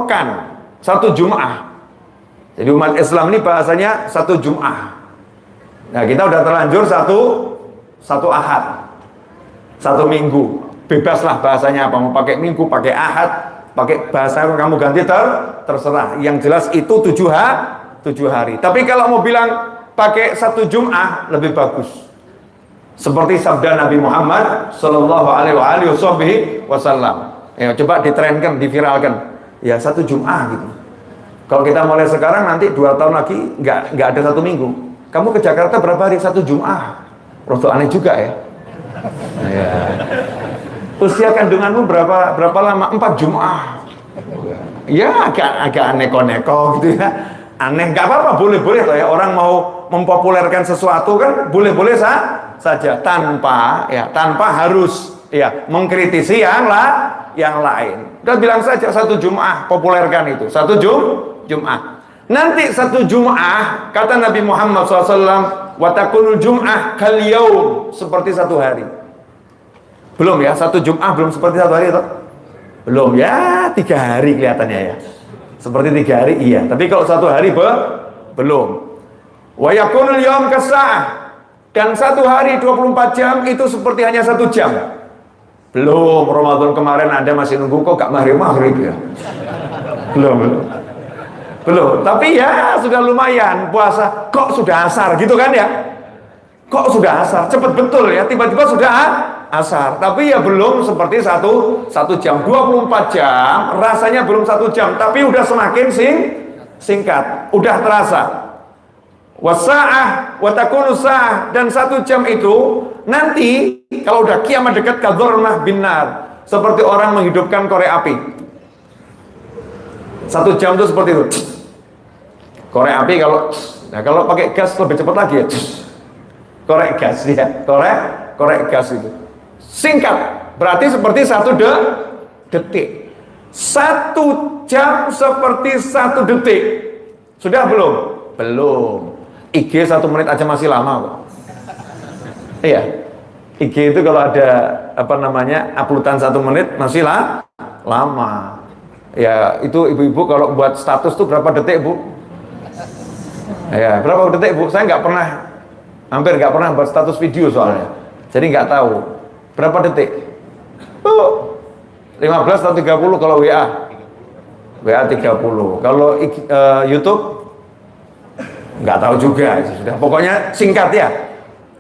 patokan satu Jum'ah. Jadi umat Islam ini bahasanya satu Jum'ah. Nah, kita udah terlanjur satu Ahad, satu Minggu. Bebaslah bahasanya apa, mau pakai Minggu, pakai Ahad, pakai bahasa kamu ganti terserah. Yang jelas itu 7 hari. Tapi kalau mau bilang pakai satu Jum'ah lebih bagus. Seperti sabda Nabi Muhammad Sallallahu Alaihi Wasallam. Ya, coba ditrenkan, diviralkan. Ya, satu Jum'ah gitu. Kalau kita mulai sekarang nanti 2 tahun lagi nggak ada satu Minggu. Kamu ke Jakarta berapa hari? Satu Jum'ah. Rodo aneh juga ya. Ya. Usia kandunganmu berapa lama? 4 Jum'ah. Ya agak neko-neko gitu ya. Aneh, nggak apa-apa, boleh-boleh ya. Orang mau mempopulerkan sesuatu kan boleh-boleh saja tanpa harus ya mengkritisi yang lain. Udah bilang saja satu Jum'ah, populerkan itu. Satu Jum'ah. Nanti satu Jum'ah kata Nabi Muhammad SAW, wa takunul Jum'ah kal yaum, seperti satu hari. Belum ya, satu Jum'ah belum seperti satu hari itu. Belum ya, 3 hari kelihatannya ya. Seperti 3 hari iya, tapi kalau satu hari belum. Wa yakunul yaum kasa'ah, dan satu hari 24 jam itu seperti hanya 1 jam. Belum, Ramadan kemarin Anda masih nunggu kok gak maghrib ya. Belum, tapi ya sudah lumayan puasa, kok sudah asar gitu kan ya. Kok sudah asar, cepet betul ya, tiba-tiba sudah asar. Tapi ya belum seperti satu jam, 24 jam, rasanya belum 1 jam, tapi udah semakin singkat, udah terasa. Wasa'ah, watakunu sa'ah, dan 1 jam itu nanti kalau udah kiamat dekat kadzormah binar, seperti orang menghidupkan korek api. 1 jam itu seperti itu. Korek api kalau pakai gas lebih cepat lagi ya. Korek gas ya, korek gas itu singkat, berarti seperti 1 detik. 1 jam seperti 1 detik. Sudah belum. IG 1 menit aja masih lama kok. Iya, IG itu kalau ada uploadan 1 menit masih lama. Ya itu ibu-ibu kalau buat status tuh berapa detik Bu? Ya berapa detik Bu? Saya hampir nggak pernah buat status video soalnya, jadi nggak tahu berapa detik. 15 atau 30 kalau WA 30. Kalau YouTube nggak tahu juga, sudah pokoknya singkat ya,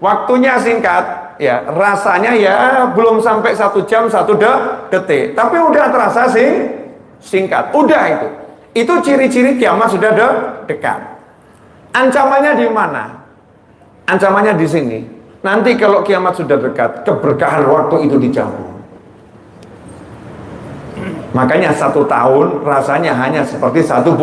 waktunya singkat ya, rasanya ya belum sampai 1 jam 1 detik, tapi udah terasa singkat, udah itu ciri-ciri kiamat sudah dekat. Ancamannya di mana? Ancamannya di sini. Nanti kalau kiamat sudah dekat, keberkahan waktu itu dicabut. Makanya 1 tahun rasanya hanya seperti 1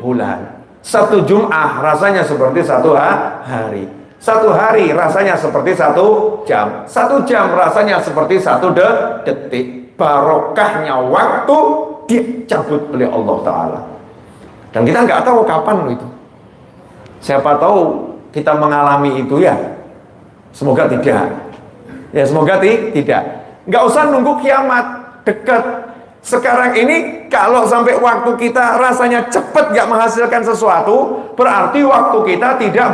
bulan. 1 Jum'ah rasanya seperti 1 hari. 1 hari rasanya seperti 1 jam. 1 jam rasanya seperti 1 detik. Barokahnya waktu dicabut oleh Allah Ta'ala. Dan kita nggak tahu kapan itu. Siapa tahu kita mengalami itu ya. Semoga tidak. Ya semoga tidak. Nggak usah nunggu kiamat dekat. Sekarang ini kalau sampai waktu kita rasanya cepat nggak menghasilkan sesuatu, berarti waktu kita nggak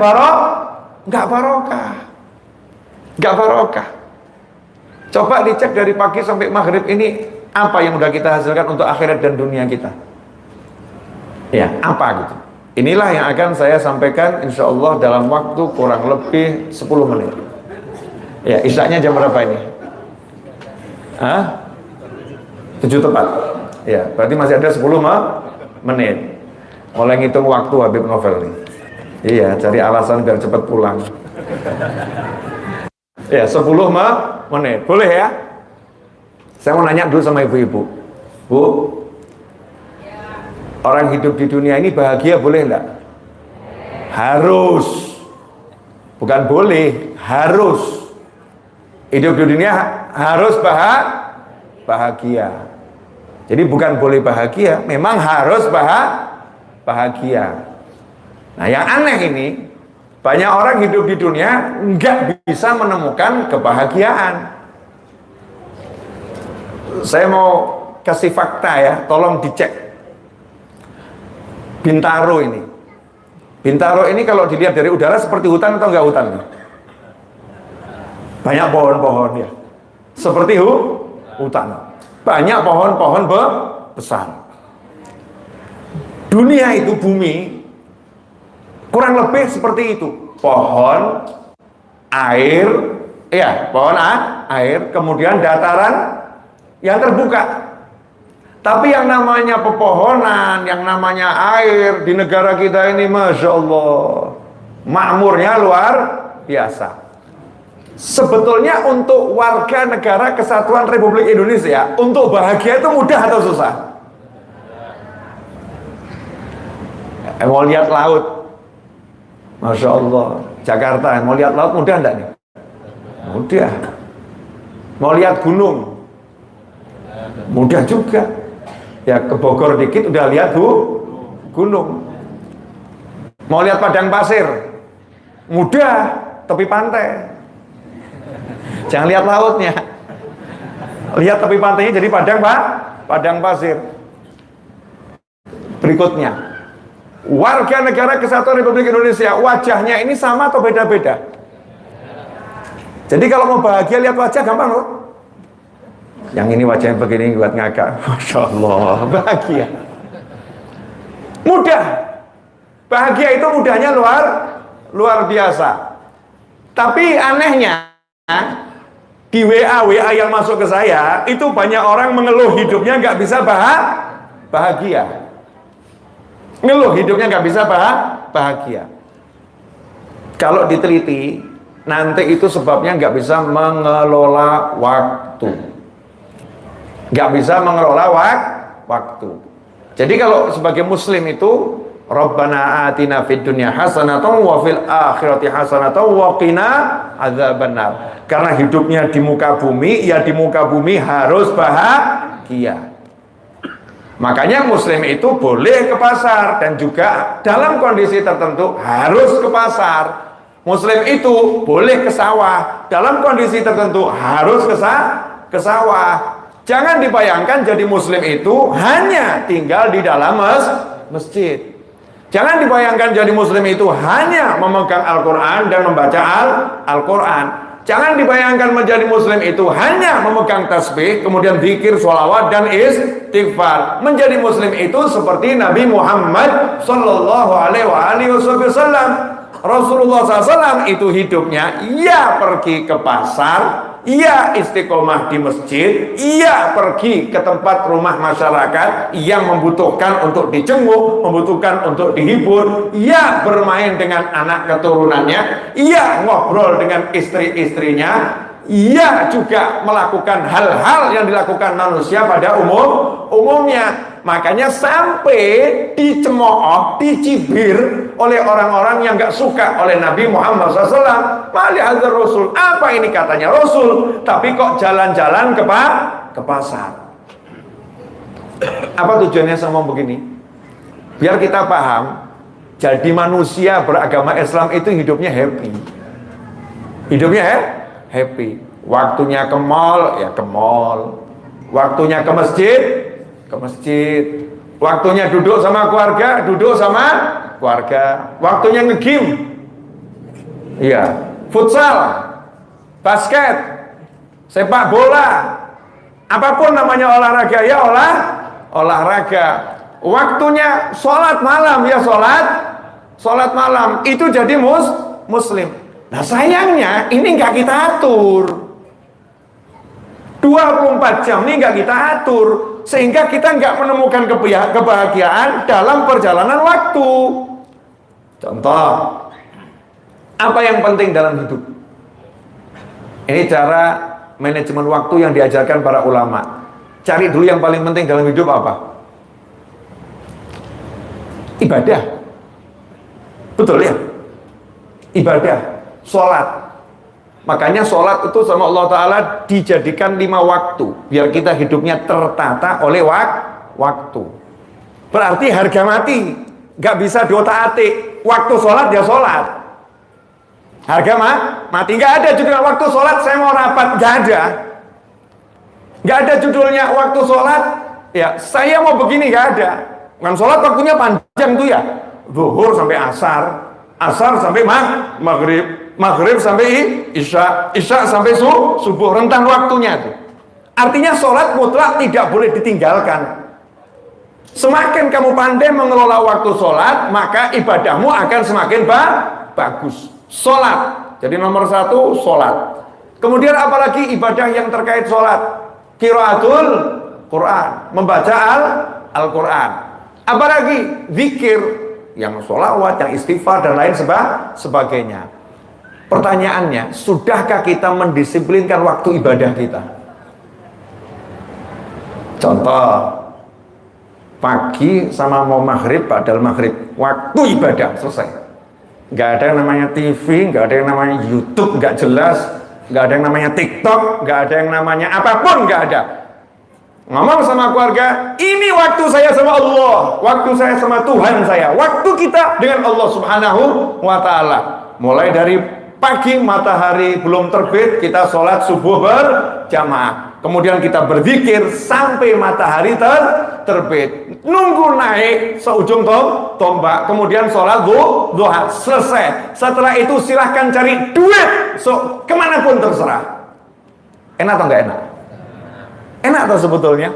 barokah. Coba dicek dari pagi sampai maghrib ini apa yang udah kita hasilkan untuk akhirat dan dunia kita. Ya apa gitu. Inilah yang akan saya sampaikan insya Allah dalam waktu kurang lebih 10 menit. Ya, isyaknya jam berapa ini? 7 tepat. Ya, berarti masih ada 10 menit. Mulai ngitung waktu Habib Novel nih. Iya, cari alasan biar cepat pulang. Ya, 10 menit. Boleh ya? Saya mau nanya dulu sama ibu-ibu. Bu, orang hidup di dunia ini bahagia boleh enggak? Harus. Bukan boleh, harus. Hidup di dunia harus bahagia. Jadi bukan boleh bahagia, memang harus bahagia. Nah yang aneh ini, banyak orang hidup di dunia nggak bisa menemukan kebahagiaan. Saya mau kasih fakta ya, tolong dicek. Bintaro ini. Bintaro ini kalau dilihat dari udara seperti hutan atau enggak hutan? Banyak pohon-pohon ya. Seperti hutan. Banyak pohon-pohon besar. Dunia itu, bumi kurang lebih seperti itu. Pohon, air, ya, pohon air, kemudian dataran yang terbuka. Tapi yang namanya pepohonan, yang namanya air di negara kita ini, Masya Allah, makmurnya luar biasa. Sebetulnya untuk warga negara Kesatuan Republik Indonesia, untuk bahagia itu mudah atau susah? Mau lihat laut, Masya Allah, Jakarta, mau lihat laut mudah enggak nih? Mudah. Mau lihat gunung, mudah juga. Ya, ke Bogor dikit udah lihat gunung. Mau lihat padang pasir, mudah, tepi pantai. Jangan lihat lautnya, lihat tepi pantainya jadi padang pasir. Berikutnya, warga negara Kesatuan Republik Indonesia, wajahnya ini sama atau beda-beda? Jadi kalau mau bahagia lihat wajah gampang loh. Yang ini wajahnya begini buat ngakak, Masya Allah, bahagia. Mudah. Bahagia itu mudahnya luar biasa. Tapi anehnya, di WA yang masuk ke saya, itu banyak orang mengeluh hidupnya nggak bisa bahagia. Ngeluh hidupnya nggak bisa bahagia. Kalau diteliti, nanti itu sebabnya nggak bisa mengelola waktu. Nggak bisa mengelola waktu. Jadi kalau sebagai muslim itu, Rabbana atina fid dunya hasanatan wa fil akhirati hasanatan wa qina adzabannar. Karena hidupnya di muka bumi, ya di muka bumi harus bahagia. Makanya muslim itu boleh ke pasar, dan juga dalam kondisi tertentu harus ke pasar. Muslim itu boleh ke sawah, dalam kondisi tertentu harus ke sawah. Jangan dibayangkan jadi muslim itu hanya tinggal di dalam masjid. Jangan dibayangkan jadi muslim itu hanya memegang Al-Quran dan membaca Al-Quran. Jangan dibayangkan menjadi muslim itu hanya memegang tasbih, kemudian zikir, sholawat, dan istighfar. Menjadi muslim itu seperti Nabi Muhammad Sallallahu Alaihi Wasallam. Rasulullah SAW itu hidupnya, ia pergi ke pasar, ia istiqomah di masjid, ia pergi ke tempat rumah masyarakat yang membutuhkan untuk dijenguk, membutuhkan untuk dihibur, ia bermain dengan anak keturunannya, ia ngobrol dengan istri-istrinya, ia juga melakukan hal-hal yang dilakukan manusia pada umumnya. Makanya sampai dicemooh, dicibir oleh orang-orang yang gak suka oleh Nabi Muhammad SAW. Mali hadzal Rasul, apa ini katanya Rasul, tapi kok jalan-jalan ke pasar. Apa tujuannya sama begini? Biar kita paham, jadi manusia beragama Islam itu hidupnya happy. Hidupnya happy. Waktunya ke mall, ya ke mall. Waktunya ke masjid, ke masjid. Waktunya duduk sama keluarga, duduk sama keluarga. Waktunya nge-game, iya, futsal, basket, sepak bola, apapun namanya olahraga, ya olahraga. Waktunya sholat malam, ya sholat malam. Itu jadi muslim. Nah sayangnya ini nggak kita atur. 24 jam ini nggak kita atur, sehingga kita nggak menemukan kebahagiaan dalam perjalanan waktu. Contoh, apa yang penting dalam hidup? Ini cara manajemen waktu yang diajarkan para ulama. Cari dulu yang paling penting dalam hidup apa? Ibadah. Betul ya? Ibadah, sholat. Makanya sholat itu sama Allah Ta'ala dijadikan 5 waktu, biar kita hidupnya tertata oleh waktu. Berarti harga mati, gak bisa diotak-atik. Waktu sholat ya sholat. Harga mati, gak ada judulnya waktu sholat saya mau rapat, gak ada. Gak ada judulnya waktu sholat, ya saya mau begini, gak ada. Kan sholat waktunya panjang tuh ya, zuhur sampai asar, asar sampai maghrib, maghrib sampai isya, isya sampai subuh, rentang waktunya tuh. Artinya sholat mutlak tidak boleh ditinggalkan. Semakin kamu pandai mengelola waktu sholat, maka ibadahmu akan semakin bagus. Sholat, jadi nomor satu sholat. Kemudian apalagi ibadah yang terkait sholat? Qiraatul Quran, membaca Al-Quran. Apalagi zikir, yang sholawat, yang istighfar dan lain sebagainya. Pertanyaannya, sudahkah kita mendisiplinkan waktu ibadah kita? Contoh, pagi sama mau maghrib, padahal maghrib, waktu ibadah selesai. Nggak ada yang namanya TV, nggak ada yang namanya YouTube, nggak jelas, nggak ada yang namanya TikTok, nggak ada yang namanya apapun, nggak ada. Ngomong sama keluarga, ini waktu saya sama Allah, waktu saya sama Tuhan saya, waktu kita dengan Allah Subhanahu wa Ta'ala. Mulai dari pagi matahari belum terbit, kita sholat subuh berjamaah. Kemudian kita berzikir sampai matahari terbit. Nunggu naik seujung tombak. Kemudian sholat duha. Selesai. Setelah itu silahkan cari duit. Kemanapun terserah. Enak atau enggak enak? Enak atau sebetulnya?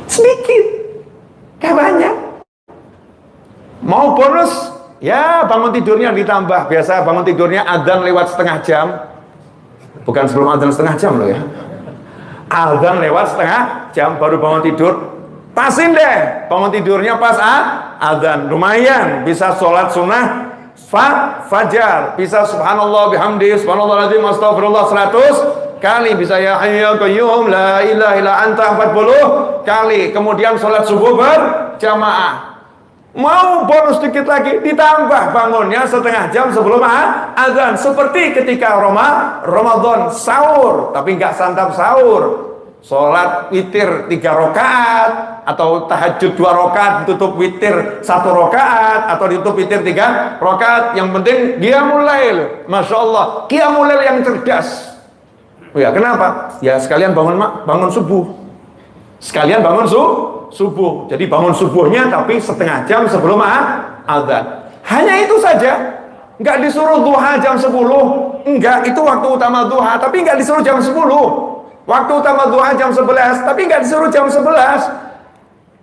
Sedikit. Gak banyak. Mau bonus? Ya bangun tidurnya ditambah. Biasa bangun tidurnya adzan lewat setengah jam. Bukan sebelum adzan setengah jam loh ya. Adzan lewat setengah jam baru bangun tidur. Pasin deh bangun tidurnya pas adzan. Lumayan bisa sholat sunnah fajar, bisa subhanallah bihamdi, subhanallah lazim, astagfirullah 100 kali, bisa ya hayya qayyum la ilaha illa anta 40 kali. Kemudian sholat subuh berjamaah. Mau bonus dikit lagi, ditambah bangunnya setengah jam sebelum azan. Seperti ketika Ramadan sahur, tapi nggak santap sahur. Sholat witir 3 rakaat atau tahajud 2 rakaat, ditutup witir 1 rakaat atau ditutup witir 3 rakaat. Yang penting qiyamul lail. Masya Allah, qiyamul lail yang cerdas. Oh ya, kenapa? Ya sekalian bangun subuh. Sekalian bangun subuh. Jadi bangun subuhnya tapi setengah jam sebelum azan. Hanya itu saja. Enggak disuruh duha jam 10. Enggak, itu waktu utama duha, tapi enggak disuruh jam 10. Waktu utama duha jam 11, tapi enggak disuruh jam 11.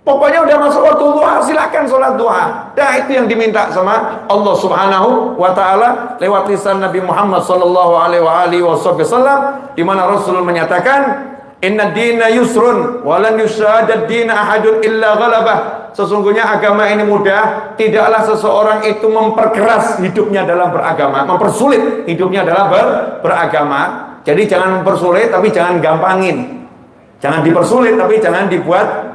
Pokoknya udah masuk waktu duha, silakan sholat duha. Nah, itu yang diminta sama Allah Subhanahu wa Ta'ala lewat lisan Nabi Muhammad sallallahu alaihi wasallam, di mana Rasul menyatakan, inna dina yusrun walan yusyadad dina ahadun illa ghalabah. Sesungguhnya agama ini mudah, tidaklah seseorang itu memperkeras hidupnya dalam beragama, mempersulit hidupnya dalam beragama. Jadi jangan mempersulit tapi jangan gampangin. Jangan dipersulit tapi jangan dibuat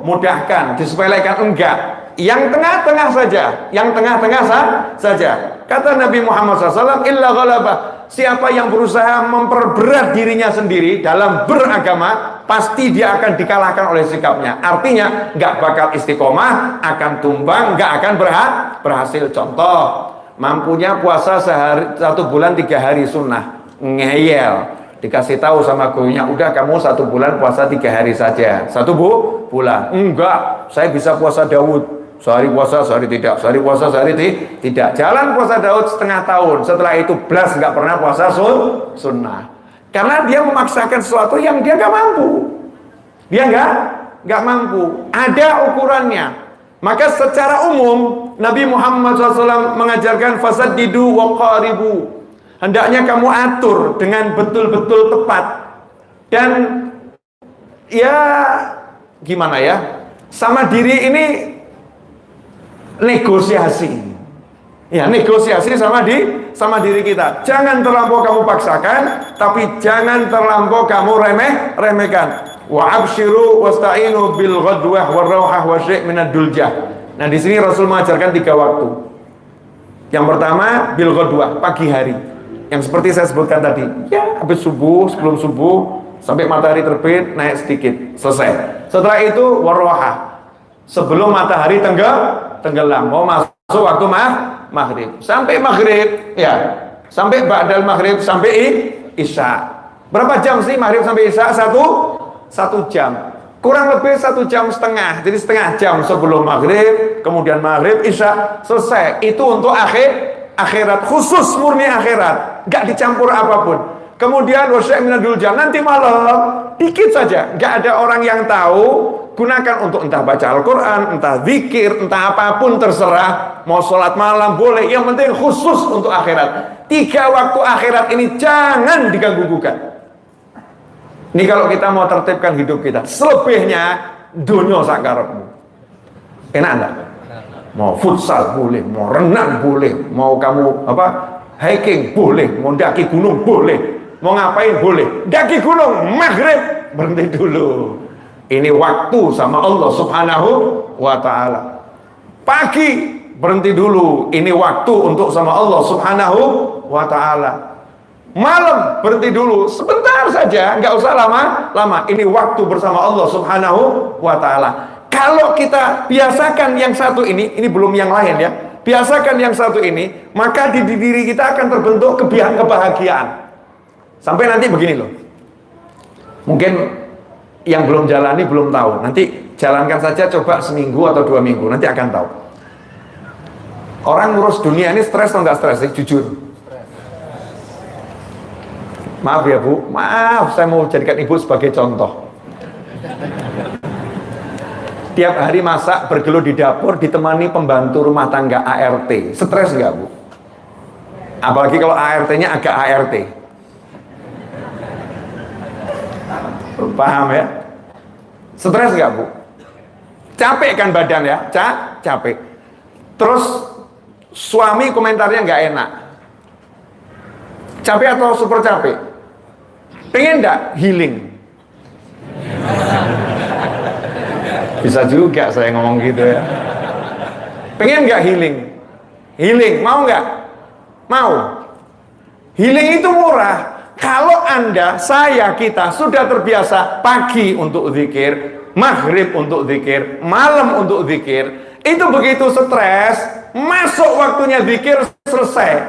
mudahkan, disepelekan, enggak. Yang tengah-tengah saja, yang tengah-tengah saja. Kata Nabi Muhammad SAW, illa ghalabah. Siapa yang berusaha memperberat dirinya sendiri dalam beragama, pasti dia akan dikalahkan oleh sikapnya. Artinya, nggak bakal istiqomah, akan tumbang, nggak akan berhasil. Contoh, mampunya puasa 1 bulan 3 hari sunnah, ngeyel. Dikasih tahu sama gurunya, udah kamu 1 bulan puasa 3 hari saja. 1 bulan. Enggak, saya bisa puasa Daud. Sehari puasa, sehari tidak. Sehari puasa, sehari tidak. Jalan puasa Daud setengah tahun. Setelah itu belas nggak pernah puasa sunnah. Karena dia memaksakan sesuatu yang dia nggak mampu. Dia nggak mampu. Ada ukurannya. Maka secara umum Nabi Muhammad SAW mengajarkan fasaddidu wa qaribu. Hendaknya kamu atur dengan betul-betul tepat. Dan ya gimana ya, sama diri ini negosiasi. Ya, negosiasi sama diri kita. Jangan terlampau kamu paksakan, tapi jangan terlampau kamu remehkan. Wa abshiru wasta'inu bil ghadwah war rawhah wa syai' minad duljah. Nah, di sini Rasul mengajarkan 3 waktu. Yang pertama bil ghadwah, pagi hari. Yang seperti saya sebutkan tadi. Ya, habis subuh, sebelum subuh sampai matahari terbit, naik sedikit, selesai. Setelah itu war rawhah. Sebelum matahari tenggelam, mau masuk waktu maghrib, sampai maghrib, ya, sampai ba'dal maghrib, sampai isya. Berapa jam sih maghrib sampai isya? 1 jam. kurang lebih 1,5 jam, jadi setengah jam sebelum maghrib, kemudian maghrib, isya, selesai. Itu untuk akhirat, khusus murni akhirat, gak dicampur apapun. Kemudian wasya' minadul jam, nanti malam dikit saja, gak ada orang yang tahu, gunakan untuk entah baca Al-Quran, entah zikir, entah apapun terserah, mau sholat malam boleh, yang penting khusus untuk akhirat. 3 waktu akhirat ini jangan diganggu-gugat. Ini kalau kita mau tertibkan hidup kita. Selebihnya dunia sakarepmu. Enak enggak? Mau futsal boleh, mau renang boleh, mau kamu hiking boleh, mau daki gunung boleh, mau ngapain boleh. Daki gunung maghrib berhenti dulu. Ini waktu sama Allah Subhanahu wa ta'ala. Pagi berhenti dulu. Ini waktu untuk sama Allah Subhanahu wa ta'ala. Malam berhenti dulu, sebentar saja, nggak usah lama-lama. Ini waktu bersama Allah Subhanahu wa ta'ala. Kalau kita biasakan yang satu ini belum yang lain ya. Biasakan yang satu ini, maka di diri kita akan terbentuk kebahagiaan. Sampai nanti begini loh. Mungkin yang belum jalani belum tahu. Nanti jalankan saja, coba seminggu atau 2 minggu, nanti akan tahu. Orang ngurus dunia ini stres atau nggak stres sih, jujur? Maaf ya Bu, maaf, saya mau jadikan Ibu sebagai contoh. Tiap hari masak, bergelut di dapur, ditemani pembantu rumah tangga ART. Stres nggak Bu? Apalagi kalau ART-nya agak ART. Paham ya? Stres nggak Bu? Capek kan badan ya? Capek. Terus suami komentarnya nggak enak. Capek atau super capek? Pengen nggak healing? Bisa juga saya ngomong gitu ya. Pengen nggak healing? Healing, mau nggak? Mau. Healing itu murah. Kalau Anda, saya, kita sudah terbiasa pagi untuk zikir, maghrib untuk zikir, malam untuk zikir, itu begitu stres, masuk waktunya zikir, selesai.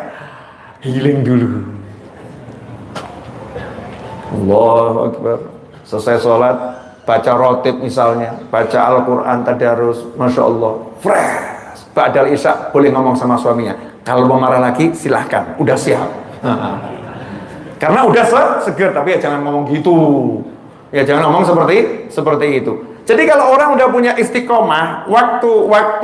Healing dulu. Allahu Akbar. Selesai sholat, baca rotib misalnya, baca Al-Quran, tadarus, Masya Allah, fresh. Ba'dal isya boleh ngomong sama suaminya. Kalau mau marah lagi, silahkan, udah siap. Karena udah seger, tapi ya jangan ngomong gitu. Ya jangan ngomong seperti itu. Jadi kalau orang udah punya istiqomah, waktu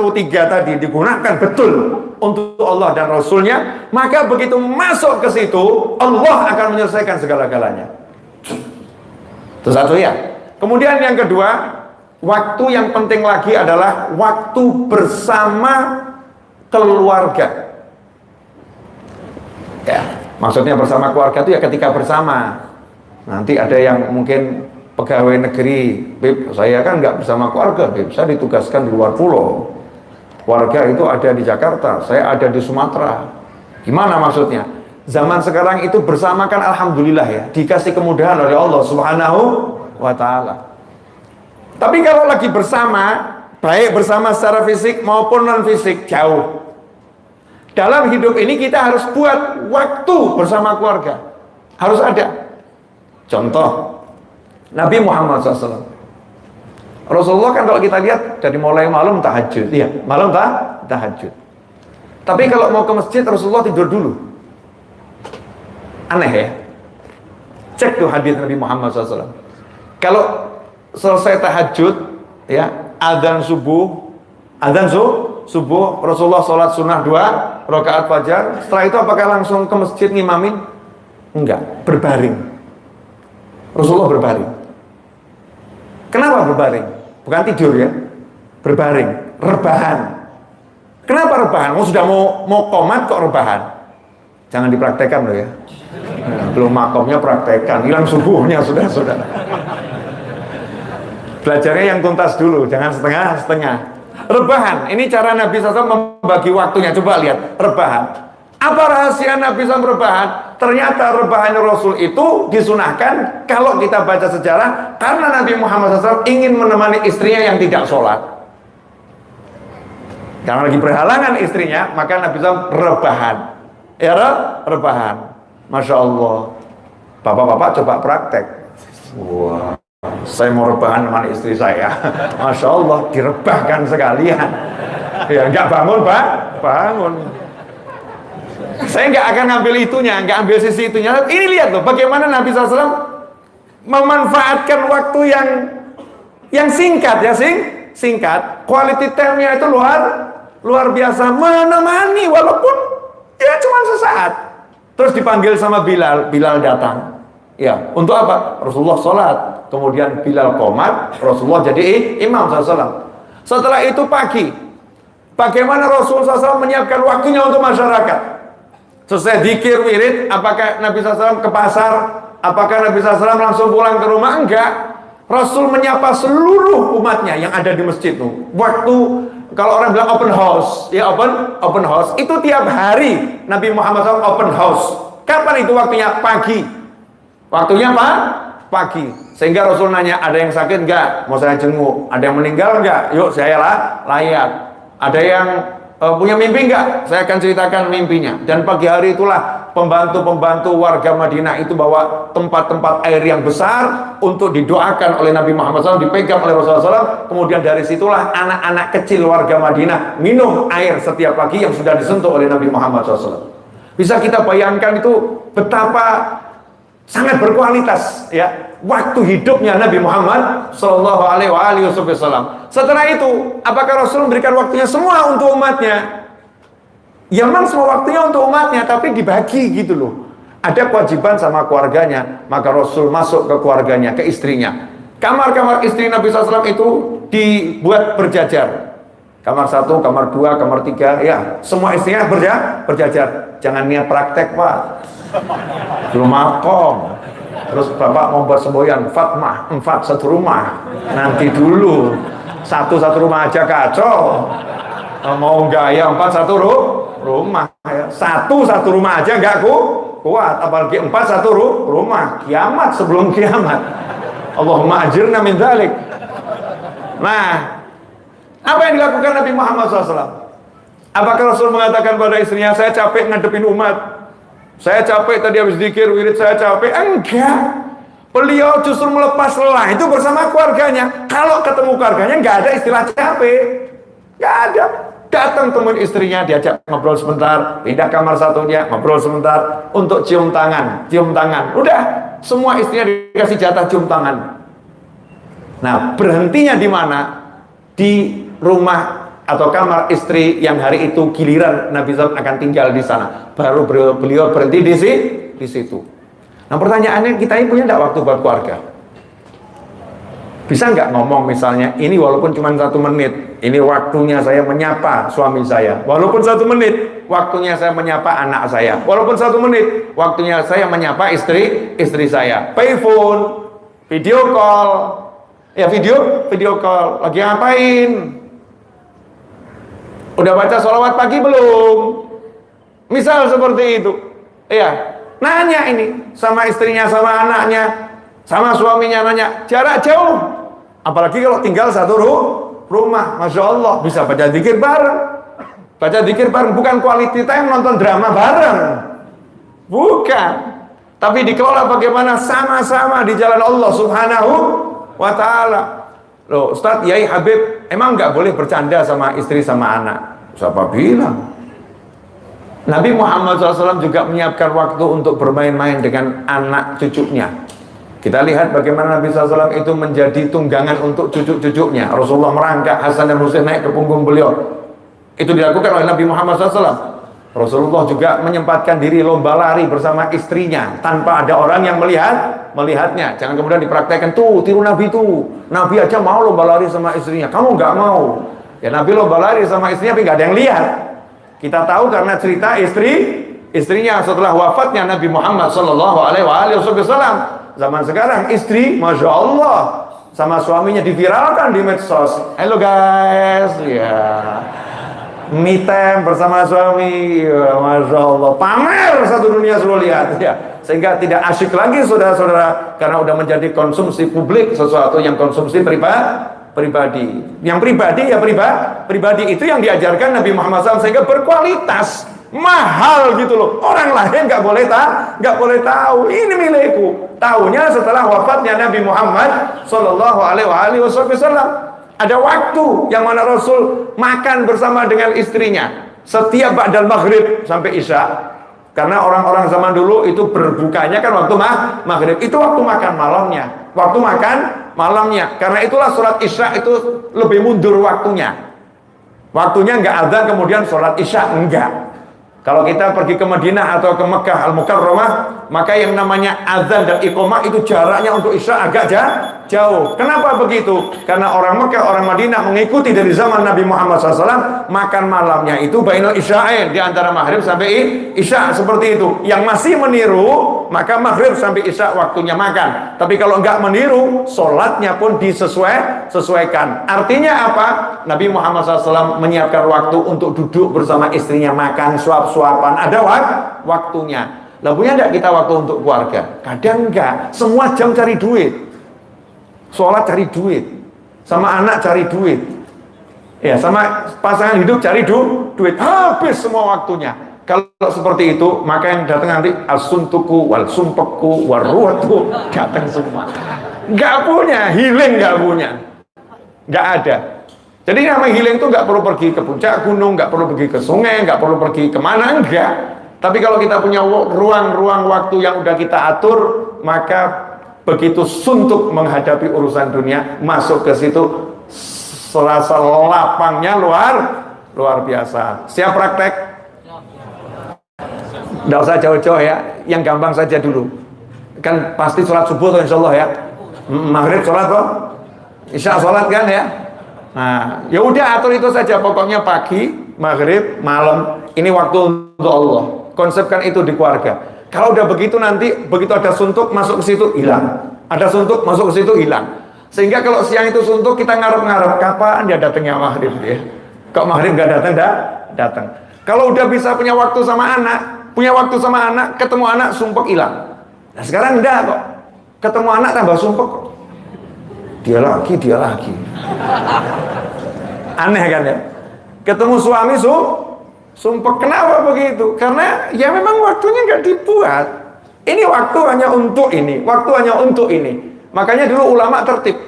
3 tadi digunakan betul untuk Allah dan Rasulnya, maka begitu masuk ke situ, Allah akan menyelesaikan segala-galanya. Itu satu ya. Kemudian yang kedua, waktu yang penting lagi adalah waktu bersama keluarga. Ya, maksudnya bersama keluarga itu ya ketika bersama. Nanti ada yang mungkin pegawai negeri, Bib, saya kan nggak bersama keluarga, Bib, saya ditugaskan di luar pulau. Keluarga itu ada di Jakarta, saya ada di Sumatera. Gimana maksudnya? Zaman sekarang itu bersama kan alhamdulillah ya, dikasih kemudahan oleh Allah Subhanahu wa ta'ala. Tapi kalau lagi bersama, baik bersama secara fisik maupun non fisik, jauh. Dalam hidup ini kita harus buat waktu bersama keluarga, harus ada. Contoh Nabi Muhammad SAW. Rasulullah kan kalau kita lihat dari mulai malam tahajud, iya, malam tahajud. Tapi kalau mau ke masjid Rasulullah tidur dulu. Aneh ya. Cek tuh hadis Nabi Muhammad SAW. Kalau selesai tahajud, ya, adzan subuh, Rasulullah sholat sunnah 2 rakaat fajar. Setelah itu apakah langsung ke masjid ngimamin? Enggak, berbaring. Rasulullah berbaring. Kenapa berbaring? Bukan tidur ya, berbaring, rebahan. Kenapa rebahan? Sudah mau qomat kok rebahan? Jangan dipraktekkan loh ya. Belum makomnya praktekkan, hilang subuhnya sudah. Belajarnya yang tuntas dulu, jangan setengah-setengah. Rebahan, ini cara Nabi SAW membagi waktunya. Coba lihat, rebahan. Apa rahasia Nabi SAW rebahan? Ternyata rebahan Rasul itu disunahkan kalau kita baca sejarah, karena Nabi Muhammad SAW ingin menemani istrinya yang tidak sholat. Karena lagi berhalangan istrinya, maka Nabi SAW rebahan. Ya, rebahan. Masya Allah. Bapak-bapak coba praktek. Wah. saya mau rebahan sama istri saya. Masya Allah, direbahkan sekalian. Ya nggak bangun Pak, bangun. Saya nggak akan ngambil itunya, nggak ambil sisi itunya. Ini lihat loh, bagaimana Nabi SAW memanfaatkan waktu yang singkat ya, singkat. Quality time-nya itu luar biasa, menemani walaupun ya cuma sesaat. Terus dipanggil sama Bilal datang. Ya, untuk apa? Rasulullah sholat, kemudian Bilal qomat, Rasulullah jadi imam SAW. Setelah itu pagi, bagaimana Rasulullah SAW menyiapkan waktunya untuk masyarakat? Selesai zikir wirid, apakah Nabi SAW ke pasar? Apakah Nabi SAW langsung pulang ke rumah? Enggak. Rasul menyapa seluruh umatnya yang ada di masjid tuh. Waktu kalau orang bilang open house, ya open house itu tiap hari Nabi Muhammad SAW open house. Kapan itu waktunya? Pagi. Waktunya apa? Pagi. Sehingga Rasul nanya, ada yang sakit enggak? Mau saya jenguk. Ada yang meninggal enggak? Yuk saya layak. Ada yang punya mimpi enggak? Saya akan ceritakan mimpinya. Dan pagi hari itulah pembantu-pembantu warga Madinah itu bawa tempat-tempat air yang besar untuk didoakan oleh Nabi Muhammad SAW, dipegang oleh Rasulullah SAW. Kemudian dari situlah anak-anak kecil warga Madinah minum air setiap pagi yang sudah disentuh oleh Nabi Muhammad SAW. Bisa kita bayangkan itu betapa sangat berkualitas ya waktu hidupnya Nabi Muhammad Sallallahu Alaihi Wasallam. Setelah itu, apakah Rasul memberikan waktunya semua untuk umatnya? Ya memang semua waktunya untuk umatnya, tapi dibagi gitu loh. Ada kewajiban sama keluarganya, maka Rasul masuk ke keluarganya, ke istrinya. Kamar-kamar istri Nabi SAW itu dibuat berjajar. Kamar 1, kamar 2, kamar 3, ya semua istrinya berjajar. Jangan niat praktek Pak, belum makom. Terus bapak mau bersemboyan Fatmah 4 satu rumah, nanti dulu satu rumah aja kacau. Mau gaya 4 satu rumah ya. Satu rumah aja nggak kuat, apalagi 4 satu rumah. Kiamat sebelum kiamat. Allahumma ajirna min dzalik. Nah, apa yang dilakukan Nabi Muhammad SAW? Apakah Rasul mengatakan pada istrinya, saya capek ngadepin umat, saya capek tadi habis zikir wirid, saya capek? Enggak. Beliau justru melepas lelah itu bersama keluarganya. Kalau ketemu keluarganya nggak ada istilah capek, nggak ada. Datang temuin istrinya, diajak ngobrol sebentar, pindah kamar satunya, ngobrol sebentar, untuk cium tangan. Udah, semua istrinya dikasih jatah cium tangan. Nah, berhentinya di mana? Di rumah atau kamar istri yang hari itu giliran Nabi SAW akan tinggal di sana. Baru beliau berhenti di situ. Nah, pertanyaannya, kita ini punya enggak waktu buat keluarga? Bisa nggak ngomong misalnya, ini walaupun cuma 1 menit, ini waktunya saya menyapa suami saya. Walaupun 1 menit, waktunya saya menyapa anak saya. Walaupun 1 menit, waktunya saya menyapa istri saya. Pay phone, video call, ya video call. Lagi ngapain? Udah baca sholawat pagi belum? Misal seperti itu. Iya, nanya ini sama istrinya, sama anaknya, sama suaminya, nanya jarak jauh. Apalagi kalau tinggal satu rumah, Masya Allah, bisa baca zikir bareng. Bukan quality time nonton drama bareng, bukan. Tapi dikelola bagaimana sama-sama di jalan Allah Subhanahu wa Ta'ala. Loh, Ustaz, Yai Habib, emang nggak boleh bercanda sama istri sama anak? Siapa bilang? Nabi Muhammad SAW juga menyiapkan waktu untuk bermain-main dengan anak cucunya. Kita lihat bagaimana Nabi SAW itu menjadi tunggangan untuk cucu-cucunya. Rasulullah merangkak Hasan dan Husain naik ke punggung beliau. Itu dilakukan oleh Nabi Muhammad SAW. Rasulullah juga menyempatkan diri lomba lari bersama istrinya tanpa ada orang yang melihatnya. Jangan kemudian dipraktekkan, tuh tiru Nabi tuh. Nabi aja mau lomba lari sama istrinya, kamu nggak mau. Ya Nabi lomba lari sama istrinya tapi nggak ada yang lihat. Kita tahu karena cerita istrinya setelah wafatnya Nabi Muhammad SAW. Zaman sekarang istri, Masya Allah, sama suaminya diviralkan di medsos. Halo guys, ya, me time bersama suami, ya, Masya Allah, pamer satu dunia suruh lihat, ya. Sehingga tidak asyik lagi saudara-saudara, karena udah menjadi konsumsi publik, sesuatu yang konsumsi pribadi. Yang pribadi ya pribadi itu yang diajarkan Nabi Muhammad SAW, sehingga berkualitas. mahal gitu loh. Orang lain nggak boleh tahu. Ini milikku. Tahunya setelah wafatnya Nabi Muhammad Sallallahu Alaihi Wasallam. Ada waktu yang mana Rasul makan bersama dengan istrinya setiap ba'dal maghrib sampai isya. Karena orang-orang zaman dulu itu berbukanya kan waktu maghrib. Itu waktu makan malamnya. Waktu makan malamnya. Karena itulah sholat isya itu lebih mundur waktunya. Waktunya nggak azan kemudian sholat isya, enggak. Kalau kita pergi ke Madinah atau ke Mekah Al-Mukarramah, maka yang namanya azan dan iqamah itu jaraknya untuk isya agak jauh. Kenapa begitu? Karena orang Mekah, orang Madinah mengikuti dari zaman Nabi Muhammad SAW, makan malamnya itu bainal isya'ain, di antara maghrib sampai isya, seperti itu. Yang masih meniru, maka maghrib sampai isya waktunya makan. Tapi kalau enggak meniru, sholatnya pun disesuaikan. Artinya apa? Nabi Muhammad SAW menyiapkan waktu untuk duduk bersama istrinya makan, suap-suapan. Ada waktunya. Lah punya enggak kita waktu untuk keluarga? Kadang enggak. Semua jam cari duit. Sholat cari duit. Sama anak cari duit. Ya, sama pasangan hidup cari duit. Habis semua waktunya. Kalau seperti itu, maka yang datang nanti as-suntuku wal sumpeku waruatu datang semua. Enggak punya, healing enggak punya. Enggak ada. Jadi namanya healing itu enggak perlu pergi ke puncak gunung, enggak perlu pergi ke sungai, enggak perlu pergi kemana, enggak. Tapi kalau kita punya ruang-ruang waktu yang udah kita atur, maka begitu suntuk menghadapi urusan dunia, masuk ke situ serasa lapangnya luar biasa. Siap praktek? Nggak usah jauh-jauh ya, yang gampang saja dulu. Kan pasti sholat subuh tuh insya Allah ya. Maghrib sholat tuh, isya sholat kan ya. Nah, ya udah atur itu saja. Pokoknya pagi, maghrib, malam. Ini waktu untuk Allah. Konsepkan itu di keluarga. Kalau udah begitu nanti, begitu ada suntuk masuk ke situ hilang. Ada suntuk masuk ke situ hilang. Sehingga kalau siang itu suntuk kita ngarep-ngarep kapan dia datangnya maghrib dia. Kok maghrib nggak datang. Kalau udah bisa punya waktu sama anak, ketemu anak sumpek hilang. Nah sekarang enggak kok. Ketemu anak tambah sumpek kok. Dia lagi. Aneh kan ya? Ketemu suami sumpek. Kenapa begitu? Karena ya memang waktunya nggak dibuat. Ini waktu hanya untuk ini, waktu hanya untuk ini. Makanya dulu ulama tertib.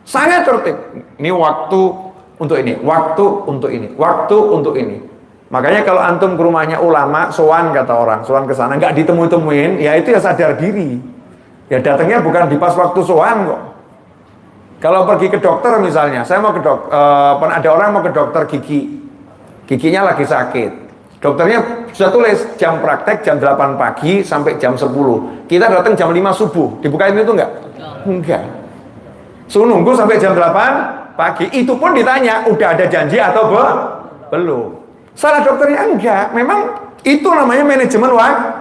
Sangat tertib. Ini waktu untuk ini, waktu untuk ini, waktu untuk ini. Makanya kalau antum ke rumahnya ulama, sowan kata orang, sowan ke sana nggak ditemu-temuin, ya itu ya sadar diri. Ya datangnya bukan di pas waktu sowan kok. Kalau pergi ke dokter misalnya, saya mau ke ada orang mau ke dokter gigi. Giginya lagi sakit. Dokternya sudah tulis jam praktek jam 8 pagi sampai jam 10. Kita datang jam 5 subuh. Dibukain itu enggak? Enggak. Suruh nunggu sampai jam 8 pagi. Itu pun ditanya, udah ada janji atau belum? Salah dokternya enggak. Memang itu namanya manajemen waktu.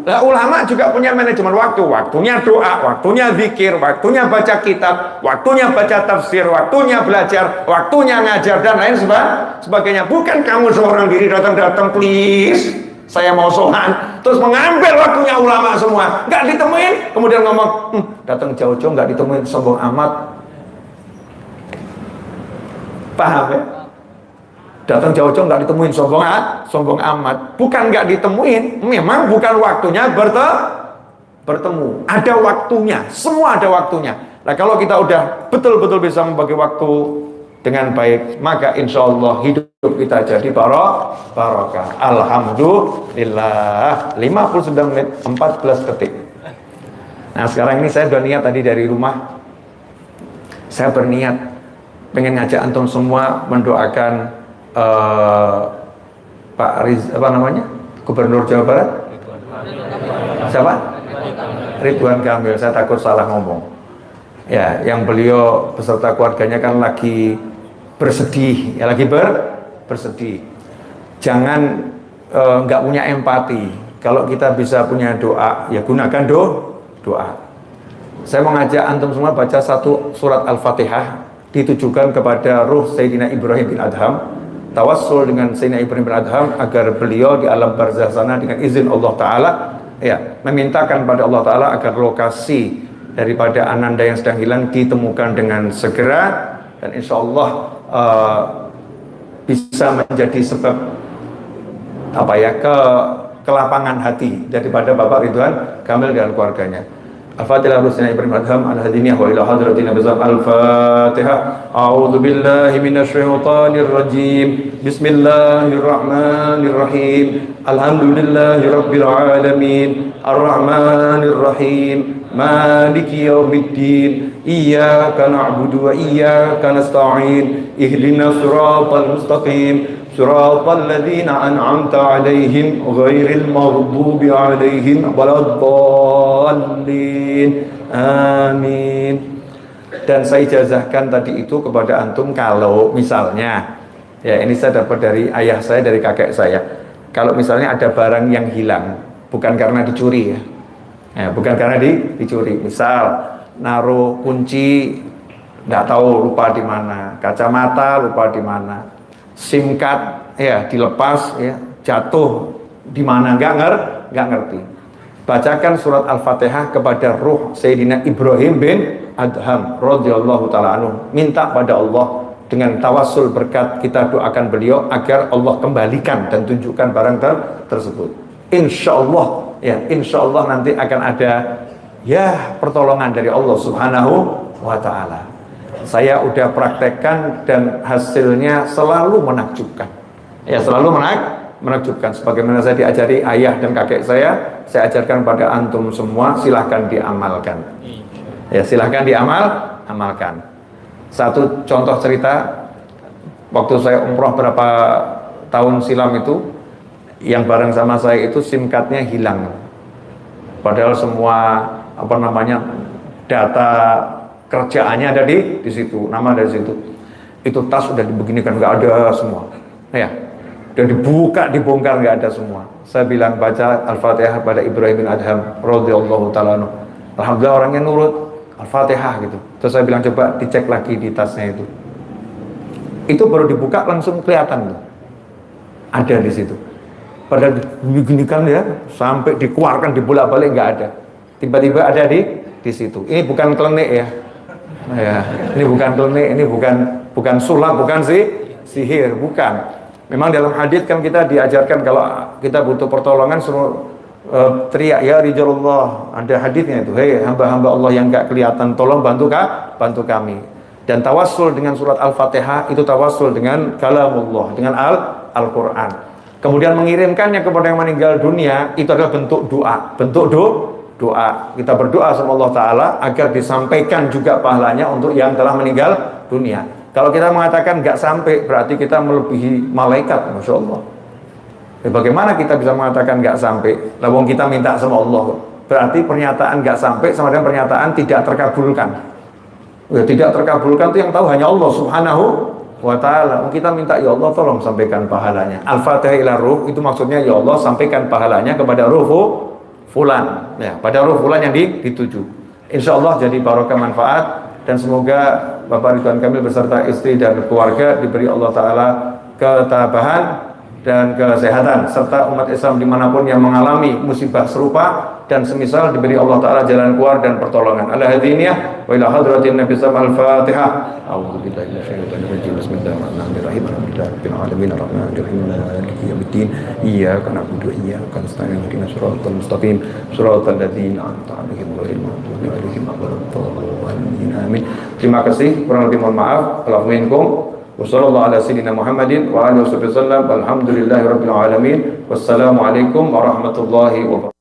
Nah, ulama juga punya manajemen waktu. Waktunya doa, waktunya zikir, waktunya baca kitab, waktunya baca tafsir, waktunya belajar, waktunya ngajar dan lain sebagainya. Bukan kamu seorang diri datang please, saya mau sohan, terus mengambil waktunya ulama semua. Nggak ditemuin, kemudian ngomong, datang jauh-jauh nggak ditemuin, sombong amat. Paham ya? Datang jauh-jauh nggak ditemuin, sombong amat. Bukan nggak ditemuin, memang bukan waktunya bertemu. Ada waktunya, semua ada waktunya. Nah kalau kita udah betul-betul bisa membagi waktu dengan baik, maka insya Allah hidup kita jadi barokah. Alhamdulillah. 59 menit 14 detik. Nah sekarang ini saya udah niat tadi dari rumah. Saya berniat pengen ngajak antum semua mendoakan Pak Gubernur Jawa Barat, siapa? Ridwan Kamil. Saya takut salah ngomong. Ya, yang beliau beserta keluarganya kan lagi bersedih, ya lagi bersedih. Jangan nggak punya empati. Kalau kita bisa punya doa, ya gunakan doa. Saya mengajak antum semua baca satu surat Al-Fatihah ditujukan kepada ruh Sayyidina Ibrahim bin Adham. Tawassul dengan Sayyidina Ibrahim bin Adham agar beliau di alam barzah sana dengan izin Allah Ta'ala ya, memintakan pada Allah Ta'ala agar lokasi daripada ananda yang sedang hilang ditemukan dengan segera dan insya Allah bisa menjadi sebab apa ya, kelapangan hati daripada Bapak Ridwan Kamil dan keluarganya. Al-Fatihah Rusina Ibrahim Adham Al-Hadiniyah wa ila hadratina bizam Al-Fatihah. A'udzu billahi minasyaitonir rajim. Bismillahirrahmanirrahim. Alhamdulillahirabbil alamin. Arrahmanir rahim. Maliki yaumiddin. Iyyaka na'budu wa iyyaka nasta'in. Ihdinas siratal mustaqim. Siratal ladzina an'amta 'alaihim ghairil maghdubi 'alaihim waladdallin. Amin. Dan saya ijazahkan tadi itu kepada antum, kalau misalnya, ya ini saya dapat dari ayah saya, dari kakek saya, kalau misalnya ada barang yang hilang, bukan karena dicuri ya, bukan karena dicuri, misal naruh kunci nggak tahu, lupa di mana, kacamata lupa di mana, SIM card ya dilepas ya, jatuh di mana nggak ngerti. Bacakan surat Al-Fatihah kepada ruh Sayyidina Ibrahim bin Adham radhiyallahu taala anhu. Minta pada Allah dengan tawassul berkat, kita doakan beliau agar Allah kembalikan dan tunjukkan barang tersebut. Insyaallah ya, insyaallah nanti akan ada ya pertolongan dari Allah Subhanahu wa taala. Saya udah praktekkan dan hasilnya selalu menakjubkan. Ya, selalu menakjubkan. Sebagaimana saya diajari ayah dan kakek saya ajarkan pada antum semua, silahkan diamalkan. Ya, silahkan amalkan. Satu contoh cerita, waktu saya umroh berapa tahun silam itu, yang bareng sama saya itu SIM card-nya hilang. Padahal semua data kerjaannya ada di situ, nama dari situ. Itu tas udah dibeginikan, nggak ada semua. Ya, dan dibuka, dibongkar, nggak ada semua. Saya bilang baca Al-Fatihah pada Ibrahim bin Adham radhiyallahu taala anhu. Alhamdulillah orangnya nurut Al-Fatihah gitu. Terus saya bilang coba dicek lagi di tasnya itu. Itu baru dibuka langsung kelihatan tuh, ada di situ. Padahal dibeginikan ya, sampai dikeluarkan dibolak-balik nggak ada. Tiba-tiba ada di situ. Ini bukan klenik ya. Ya, ini bukan klenik, ini bukan sulap, bukan sihir, bukan. Memang dalam hadits kan kita diajarkan kalau kita butuh pertolongan suruh teriak ya rijalullah. Ada haditsnya itu, hei hamba-hamba Allah yang enggak kelihatan, tolong bantu kami. Dan tawassul dengan surat Al-Fatihah itu tawassul dengan kalamullah, dengan Al-Qur'an. Kemudian mengirimkannya kepada yang meninggal dunia, itu adalah bentuk doa, doa. Kita berdoa sama Allah Ta'ala agar disampaikan juga pahalanya untuk yang telah meninggal dunia. Kalau kita mengatakan nggak sampai, berarti kita melebihi malaikat, Masya Allah. Bagaimana kita bisa mengatakan nggak sampai? Lalu kita minta sama Allah, berarti pernyataan nggak sampai sama dengan pernyataan tidak terkabulkan. Ya, tidak terkabulkan itu yang tahu hanya Allah Subhanahu wa Ta'ala. Kita minta, ya Allah tolong sampaikan pahalanya. Al-Fatihah ila ruh, itu maksudnya ya Allah sampaikan pahalanya kepada ruh fulan, ya, pada ruh fulan yang dituju. Insya Allah jadi barokah manfaat, dan semoga Bapak Ridwan Kamil beserta istri dan keluarga diberi Allah Ta'ala ketabahan dan kesehatan, serta umat Islam dimanapun yang mengalami musibah serupa dan semisal diberi Allah Ta'ala jalan keluar dan pertolongan. Al-Hadiniyah wa ila hadratin Nabi sallallahu Al-Fatihah. A'udzubillahi minasyaitonir rajim. Bismillahirrahmanirrahim. Alhamdulillahirabbil alamin arrahmanir rahim maliki yaumiddin. Iyyaka na'budu wa iyyaka nasta'in. Ihdinas siratal mustaqim. Siratal ladzina an'amta 'alaihim ghairil maghdubi 'alaihim waladdallin. Amin. Terima kasih, kurang lebih mohon maaf. Allahu minkum. Wassallallahu ala sayyidina Muhammadin wa alihi wasallam. Alhamdulillahirabbil alamin. Wassalamualaikum warahmatullahi wabarakatuh.